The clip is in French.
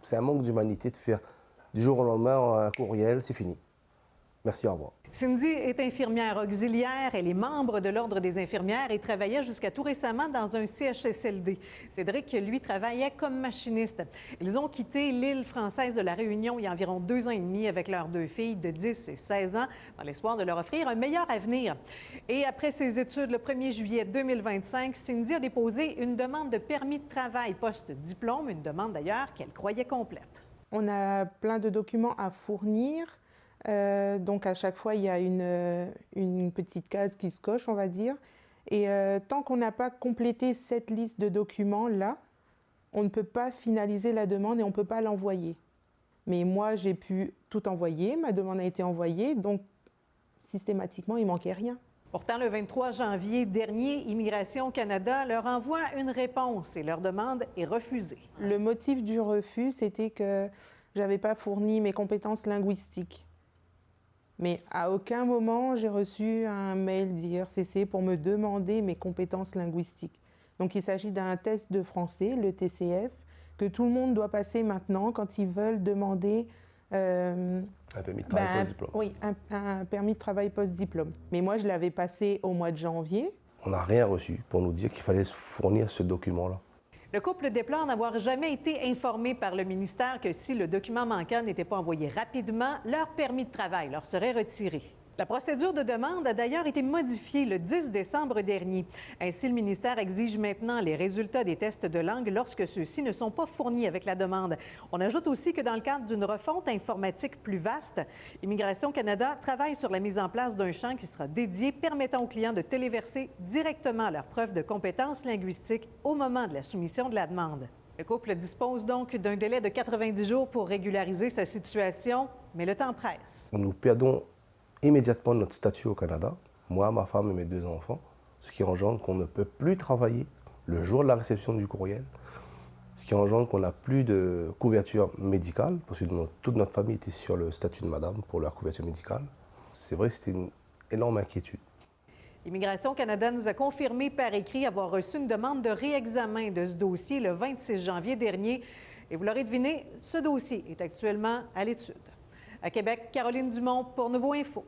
C'est un manque d'humanité de faire du jour au lendemain un courriel, c'est fini. Merci, au revoir. Cindy est infirmière auxiliaire. Elle est membre de l'Ordre des infirmières et travaillait jusqu'à tout récemment dans un CHSLD. Cédric, lui, travaillait comme machiniste. Ils ont quitté l'île française de la Réunion il y a environ 2 ans et demi avec leurs 2 filles de 10 et 16 ans dans l'espoir de leur offrir un meilleur avenir. Et après ses études, le 1er juillet 2025, Cindy a déposé une demande de permis de travail post-diplôme, une demande d'ailleurs qu'elle croyait complète. On a plein de documents à fournir. Donc à chaque fois, il y a une petite case qui se coche, on va dire. Et tant qu'on n'a pas complété cette liste de documents-là, on ne peut pas finaliser la demande et on ne peut pas l'envoyer. Mais moi, j'ai pu tout envoyer, ma demande a été envoyée, donc systématiquement, il ne manquait rien. Pourtant, le 23 janvier dernier, Immigration Canada leur envoie une réponse et leur demande est refusée. Le motif du refus, c'était que je n'avais pas fourni mes compétences linguistiques. Mais à aucun moment, j'ai reçu un mail d'IRCC pour me demander mes compétences linguistiques. Donc il s'agit d'un test de français, le TCF, que tout le monde doit passer maintenant quand ils veulent demander un permis de travail post-diplôme. Oui, un permis de travail post-diplôme. Mais moi, je l'avais passé au mois de janvier. On n'a rien reçu pour nous dire qu'il fallait fournir ce document-là. Le couple déplore n'avoir jamais été informé par le ministère que si le document manquant n'était pas envoyé rapidement, leur permis de travail leur serait retiré. La procédure de demande a d'ailleurs été modifiée le 10 décembre dernier. Ainsi, le ministère exige maintenant les résultats des tests de langue lorsque ceux-ci ne sont pas fournis avec la demande. On ajoute aussi que dans le cadre d'une refonte informatique plus vaste, Immigration Canada travaille sur la mise en place d'un champ qui sera dédié permettant aux clients de téléverser directement leurs preuves de compétences linguistiques au moment de la soumission de la demande. Le couple dispose donc d'un délai de 90 jours pour régulariser sa situation, mais le temps presse. Nous perdons immédiatement notre statut au Canada, moi, ma femme et mes 2 enfants, ce qui engendre qu'on ne peut plus travailler le jour de la réception du courriel, ce qui engendre qu'on n'a plus de couverture médicale, parce que toute notre famille était sur le statut de madame pour leur couverture médicale. C'est vrai que c'était une énorme inquiétude. Immigration Canada nous a confirmé par écrit avoir reçu une demande de réexamen de ce dossier le 26 janvier dernier. Et vous l'aurez deviné, ce dossier est actuellement à l'étude. À Québec, Caroline Dumont pour Nouveau Info.